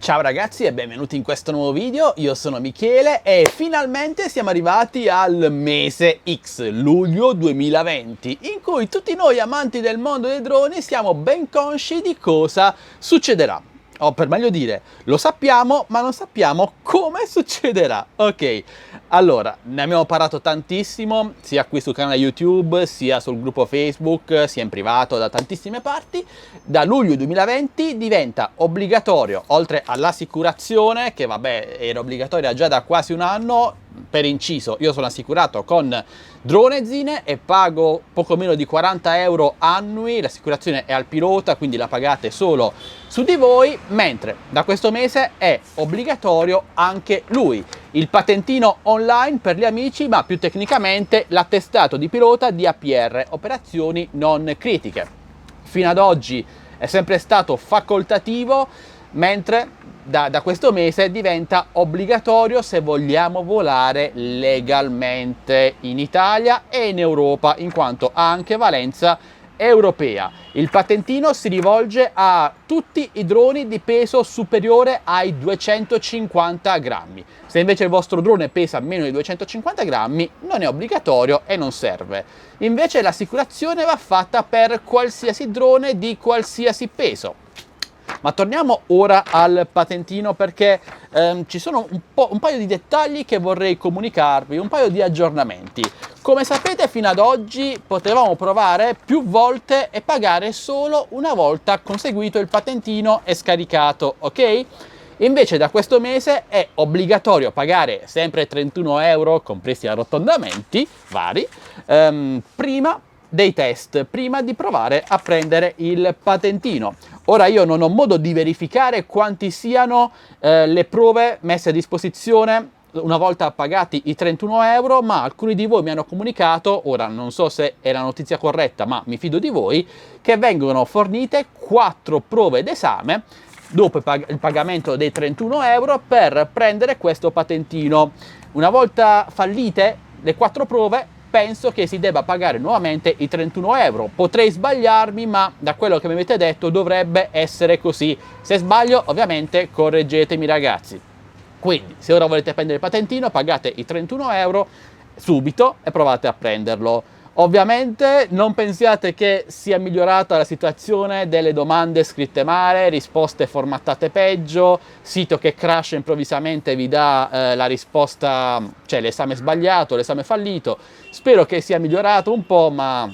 Ciao ragazzi e benvenuti in questo nuovo video, io sono Michele e finalmente siamo arrivati al mese X, luglio 2020, in cui tutti noi amanti del mondo dei droni siamo ben consci di cosa succederà. O per meglio dire, lo sappiamo, ma non sappiamo come succederà. Ok, allora, ne abbiamo parlato tantissimo, sia qui sul canale YouTube, sia sul gruppo Facebook, sia in privato, da tantissime parti. Da luglio 2020 diventa obbligatorio, oltre all'assicurazione, che vabbè, era obbligatoria già da quasi un anno, per inciso, io sono assicurato con Dronezine e pago poco meno di 40 euro annui, l'assicurazione è al pilota, quindi la pagate solo su di voi, mentre da questo mese è obbligatorio anche lui, il patentino online per gli amici, ma più tecnicamente l'attestato di pilota di APR, operazioni non critiche. Fino ad oggi è sempre stato facoltativo, mentre da questo mese diventa obbligatorio se vogliamo volare legalmente in Italia e in Europa, in quanto ha anche valenza europea. Il patentino si rivolge a tutti i droni di peso superiore ai 250 grammi. Se invece il vostro drone pesa meno di 250 grammi, non è obbligatorio e non serve. Invece l'assicurazione va fatta per qualsiasi drone di qualsiasi peso. Ma torniamo ora al patentino, perché ci sono un paio di dettagli che vorrei comunicarvi, un paio di aggiornamenti. Come sapete, fino ad oggi potevamo provare più volte e pagare solo una volta conseguito il patentino e scaricato, ok? Invece da questo mese è obbligatorio pagare sempre 31 euro, compresi arrotondamenti vari, prima dei test, prima di provare a prendere il patentino. Ora io non ho modo di verificare quanti siano le prove messe a disposizione una volta pagati i 31 euro, ma alcuni di voi mi hanno comunicato, ora non so se è la notizia corretta, ma mi fido di voi, che vengono fornite 4 prove d'esame dopo il pagamento dei 31 euro per prendere questo patentino. Una volta fallite le 4 prove, penso che si debba pagare nuovamente i 31 euro. Potrei sbagliarmi, ma da quello che mi avete detto dovrebbe essere così. Se sbaglio, ovviamente, correggetemi ragazzi. Quindi, se ora volete prendere il patentino, pagate i 31 euro subito e provate a prenderlo. Ovviamente non pensiate che sia migliorata la situazione delle domande scritte male, risposte formattate peggio, sito che crasha improvvisamente vi dà la risposta, cioè l'esame sbagliato, l'esame fallito. Spero che sia migliorato un po', ma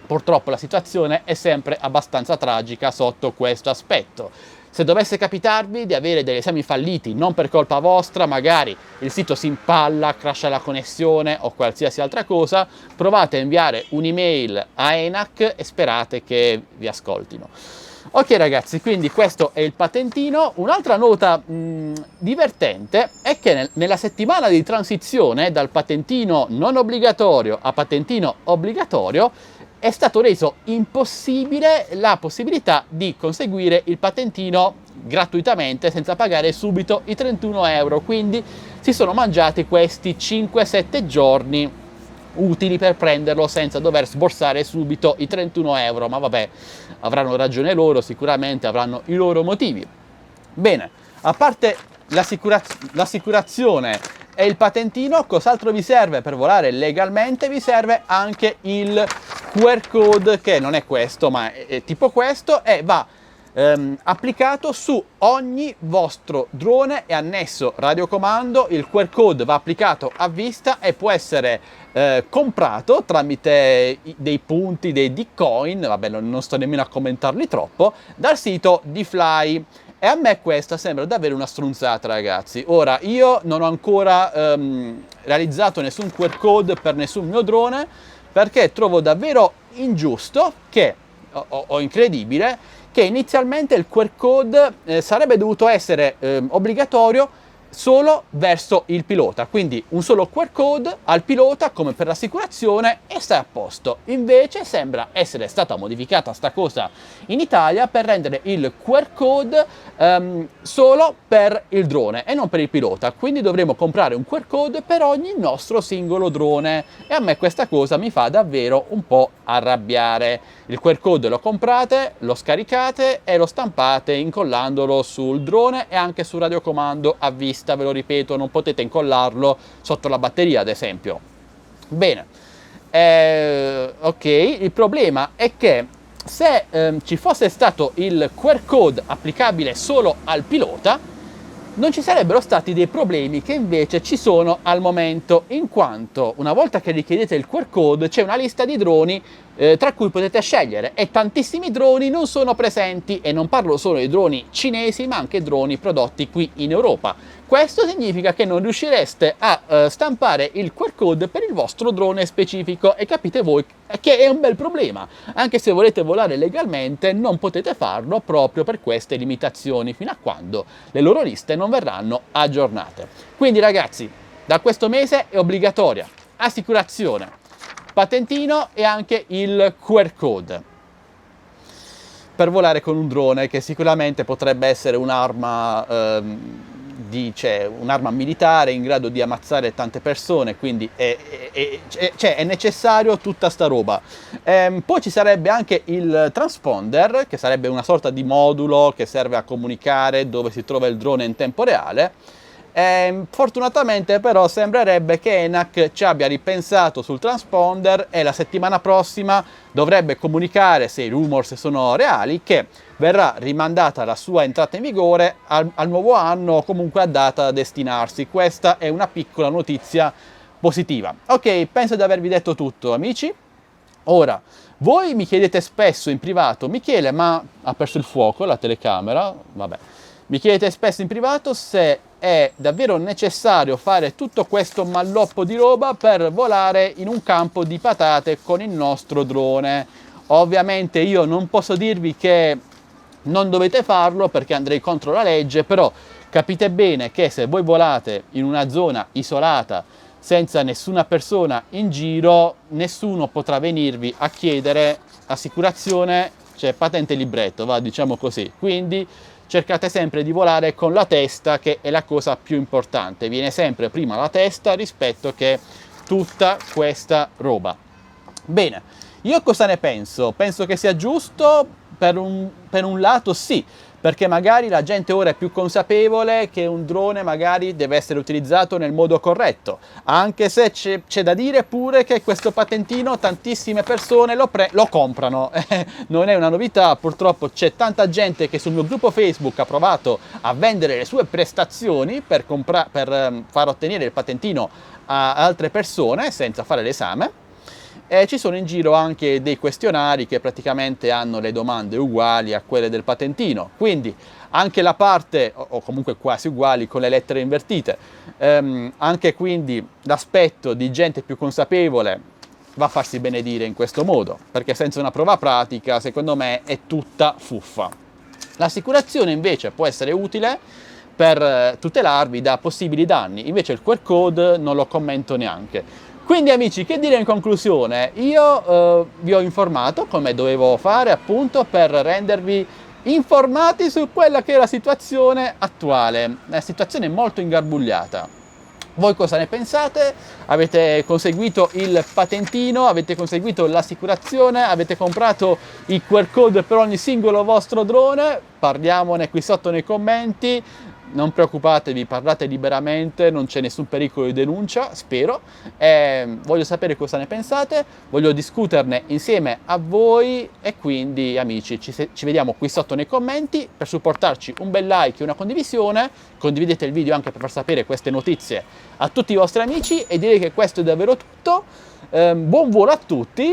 purtroppo la situazione è sempre abbastanza tragica sotto questo aspetto. Se dovesse capitarvi di avere degli esami falliti non per colpa vostra, magari il sito si impalla, crasha la connessione o qualsiasi altra cosa, provate a inviare un'email a ENAC e sperate che vi ascoltino. Ok ragazzi, quindi questo è il patentino. Un'altra nota divertente è che nella settimana di transizione dal patentino non obbligatorio a patentino obbligatorio è stato reso impossibile la possibilità di conseguire il patentino gratuitamente senza pagare subito i 31 euro, quindi si sono mangiati questi 5-7 giorni utili per prenderlo senza dover sborsare subito i 31 euro, ma vabbè, avranno ragione loro, sicuramente avranno i loro motivi. Bene, a parte l'assicurazione e il patentino, cos'altro vi serve per volare legalmente? Vi serve anche il QR code, che non è questo, ma è tipo questo, e va applicato su ogni vostro drone e annesso radiocomando. Il QR code va applicato a vista e può essere comprato tramite dei punti, dei Bitcoin, vabbè non sto nemmeno a commentarli troppo, dal sito DFly. E a me questa sembra davvero una stronzata ragazzi. Ora, io non ho ancora realizzato nessun QR code per nessun mio drone, perché trovo davvero ingiusto o incredibile che inizialmente il QR code sarebbe dovuto essere obbligatorio solo verso il pilota, quindi un solo QR code al pilota come per l'assicurazione e stai a posto. Invece sembra essere stata modificata sta cosa in Italia per rendere il QR code solo per il drone e non per il pilota, quindi dovremo comprare un QR code per ogni nostro singolo drone e a me questa cosa mi fa davvero un po' arrabbiare. Il QR code lo comprate, lo scaricate e lo stampate incollandolo sul drone e anche sul radiocomando a vista, ve lo ripeto, non potete incollarlo sotto la batteria ad esempio. Bene, ok, il problema è che se ci fosse stato il QR code applicabile solo al pilota, non ci sarebbero stati dei problemi che invece ci sono al momento, in quanto una volta che richiedete il QR code c'è una lista di droni tra cui potete scegliere e tantissimi droni non sono presenti e non parlo solo di droni cinesi ma anche droni prodotti qui in Europa. Questo significa che non riuscireste a stampare il QR code per il vostro drone specifico e capite voi che è un bel problema. Anche se volete volare legalmente non potete farlo proprio per queste limitazioni fino a quando le loro liste non verranno aggiornate. Quindi ragazzi, da questo mese è obbligatoria assicurazione, patentino e anche il QR code per volare con un drone che sicuramente potrebbe essere un'arma un'arma militare in grado di ammazzare tante persone, quindi è necessario tutta sta roba. Poi ci sarebbe anche il transponder, che sarebbe una sorta di modulo che serve a comunicare dove si trova il drone in tempo reale. Fortunatamente però sembrerebbe che ENAC ci abbia ripensato sul transponder e la settimana prossima dovrebbe comunicare, se i rumors sono reali, che verrà rimandata la sua entrata in vigore al nuovo anno o comunque a data da destinarsi. Questa è una piccola notizia positiva. Ok, penso di avervi detto tutto amici. Ora, voi mi chiedete spesso in privato: Michele, ma ha perso il fuoco la telecamera? Vabbè. Mi chiedete spesso in privato se è davvero necessario fare tutto questo malloppo di roba per volare in un campo di patate con il nostro drone. Ovviamente io non posso dirvi che non dovete farlo perché andrei contro la legge, però capite bene che se voi volate in una zona isolata senza nessuna persona in giro, nessuno potrà venirvi a chiedere assicurazione, cioè patente e libretto, va, diciamo così. Quindi cercate sempre di volare con la testa, che è la cosa più importante. Viene sempre prima la testa rispetto che tutta questa roba. Bene, io cosa ne penso? Penso che sia giusto per un lato sì, perché magari la gente ora è più consapevole che un drone magari deve essere utilizzato nel modo corretto, anche se c'è da dire pure che questo patentino tantissime persone lo comprano. Non è una novità, purtroppo c'è tanta gente che sul mio gruppo Facebook ha provato a vendere le sue prestazioni per far ottenere il patentino a altre persone senza fare l'esame. E ci sono in giro anche dei questionari che praticamente hanno le domande uguali a quelle del patentino, quindi anche la parte, o comunque quasi uguali, con le lettere invertite, anche quindi l'aspetto di gente più consapevole va a farsi benedire in questo modo, perché senza una prova pratica secondo me è tutta fuffa. L'assicurazione invece può essere utile per tutelarvi da possibili danni, invece il QR code non lo commento neanche. Quindi amici, che dire in conclusione? Io vi ho informato come dovevo fare appunto per rendervi informati su quella che è la situazione attuale, una situazione molto ingarbugliata. Voi cosa ne pensate? Avete conseguito il patentino? Avete conseguito l'assicurazione? Avete comprato i QR code per ogni singolo vostro drone? Parliamone qui sotto nei commenti. Non preoccupatevi, parlate liberamente, non c'è nessun pericolo di denuncia, spero. Voglio sapere cosa ne pensate, voglio discuterne insieme a voi e quindi amici ci vediamo qui sotto nei commenti. Per supportarci un bel like e una condivisione, condividete il video anche per far sapere queste notizie a tutti i vostri amici e direi che questo è davvero tutto. Buon volo a tutti.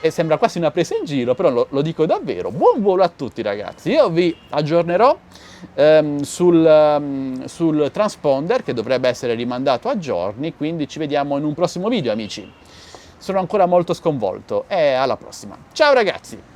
Sembra quasi una presa in giro, però lo dico davvero. Buon volo a tutti ragazzi, io vi aggiornerò sul transponder che dovrebbe essere rimandato a giorni, quindi ci vediamo in un prossimo video amici. Sono ancora molto sconvolto e alla prossima. Ciao ragazzi!